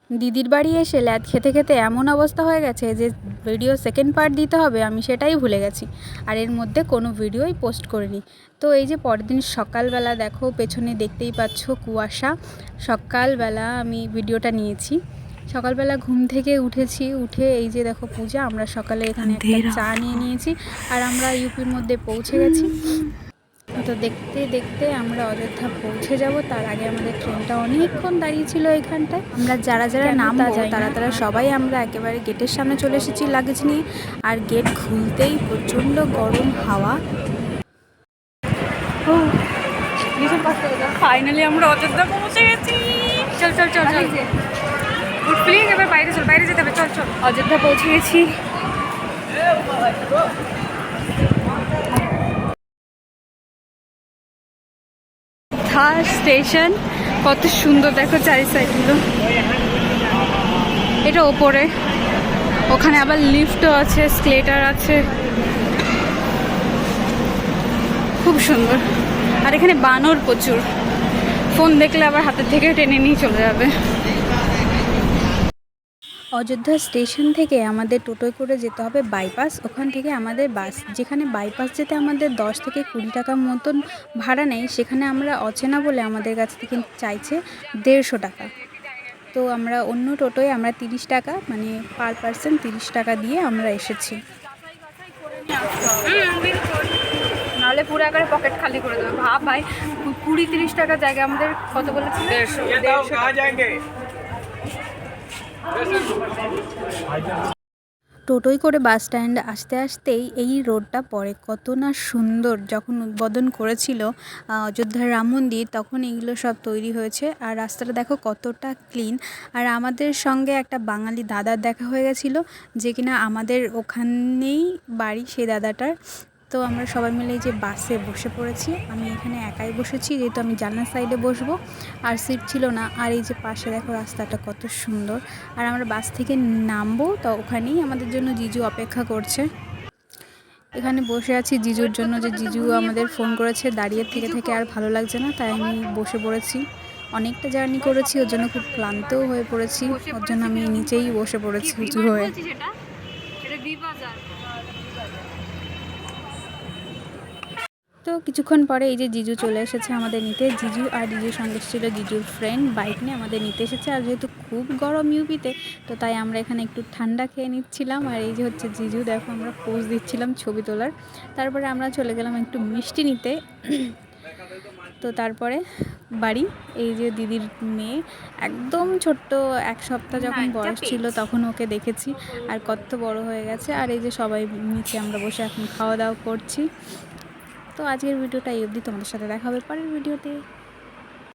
দিদির বাড়ি এসে ল্যাদ খেতে খেতে এমন অবস্থা হয়ে গেছে যে ভিডিও সেকেন্ড পার্ট দিতে হবে আমি সেটাই ভুলে গেছি, আর এর মধ্যে কোনো ভিডিওই পোস্ট করিনি। তো এই যে পরের দিন সকালবেলা দেখো পেছনে দেখতেই পাচ্ছ কুয়াশা। সকালবেলা আমি ভিডিওটা নিয়েছি। সকালবেলা ঘুম থেকে উঠেছি, উঠে এই যে দেখো পূজা, আমরা সকালে এখানে একটা চা নিয়ে নিয়েছি আর আমরা ইউপির মধ্যে পৌঁছে গেছি। তো দেখতে দেখতে আমরা অযোধ্যা পৌঁছে যাব। তার আগে আমাদের ট্রেনটা অনেকক্ষণ দাঁড়িয়ে ছিল এখানটায়। আমরা যারা যারা নামবো তারা সবাই আমরা একেবারে গেটের সামনে চলে এসেছি লাগেজ নিয়ে। আর গেট খুলতেই প্রচণ্ড গরম হাওয়া। ফাইনালি আমরা অযোধ্যা পৌঁছে গেছি। চল চল চল চল প্লিজ, এবার বাইরে চল, বাইরে যেতে হবে, চল চল। অযোধ্যা পৌঁছে গেছি। স্টেশন কত সুন্দর দেখো চারি সাইডগুলো। এটা ওপরে, ওখানে আবার লিফটও আছে, স্কেলেটর আছে, খুব সুন্দর। আর এখানে বানর প্রচুর, ফোন দেখলে আবার হাতের থেকে টেনে নিয়ে চলে যাবে। অযোধ্যা স্টেশন থেকে আমাদের টোটোয় করে যেতে হবে বাইপাস। ওখান থেকে আমাদের বাস, যেখানে বাইপাস যেতে আমাদের 10 থেকে 20 টাকা মতন ভাড়া নেয়, সেখানে আমরা অচেনা বলে আমাদের কাছ থেকে চাইছে 150 টাকা। তো আমরা অন্য টোটোয় আমরা 30 টাকা, মানে পার পার্সন 30 টাকা দিয়ে আমরা এসেছি। নাহলে পুরো একবারে পকেট খালি করে দেবে। ভাব ভাই, 20-30 টাকার জায়গায় আমাদের কত বলেছে? 150। টোটোয় করে বাস স্ট্যান্ড আসতে আসতেই এই রোডটা পড়ে, কত না সুন্দর। যখন উদ্বোধন করেছিল অযোধ্যার রাম মন্দির তখন এগুলো সব তৈরি হয়েছে। আর রাস্তাটা দেখো কতটা ক্লিন। আর আমাদের সঙ্গে একটা বাঙালি দাদার দেখা হয়ে গেছিলো, যে কিনা আমাদের ওখানেই বাড়ি সেই দাদাটার। তো আমরা সবাই মিলে এই যে বাসে বসে পড়েছি। আমি এখানে একাই বসেছি, যেহেতু আমি জানলার সাইডে বসবো, আর সিট ছিল না। আর এই যে পাশে দেখো রাস্তাটা কত সুন্দর। আর আমরা বাস থেকে নামবো, তো ওখানেই আমাদের জন্য জিজু অপেক্ষা করছে। এখানে বসে আছি জিজুর জন্য, যে জিজু আমাদের ফোন করেছে। দাঁড়িয়ে থেকে থেকে আর ভালো লাগছে না, তাই আমি বসে পড়েছি। অনেকটা জার্নি করেছি, ওর জন্য খুব ক্লান্তও হয়ে পড়েছি, ওর জন্য আমি নিচেই বসে পড়েছি উঁচু হয়ে। তো কিছুক্ষণ পরে এই যে জিজু চলে এসেছে আমাদের নিতে। জিজু আর জিজুর সঙ্গে ছিল জিজুর ফ্রেন্ড, বাইক নিয়ে আমাদের নিতে এসেছে। আর যেহেতু খুব গরম ইউপিতে, তো তাই আমরা এখানে একটু ঠান্ডা খেয়ে নিচ্ছিলাম। আর এই যে হচ্ছে জিজু, দেখো আমরা পোজ দিচ্ছিলাম ছবি তোলার। তারপরে আমরা চলে গেলাম একটু মিষ্টি নিতে। তো তারপরে বাড়ি। এই যে দিদির মেয়ে, একদম ছোট্ট 1 সপ্তাহ যখন বয়স ছিল তখন ওকে দেখেছি, আর কত বড় হয়ে গেছে। আর এই যে সবাই নিচে আমরা বসে এখন খাওয়া দাওয়া করছি। তো আজকের ভিডিওটা এই অবধি, তোমাদের সাথে দেখা হবে পরের ভিডিওতে।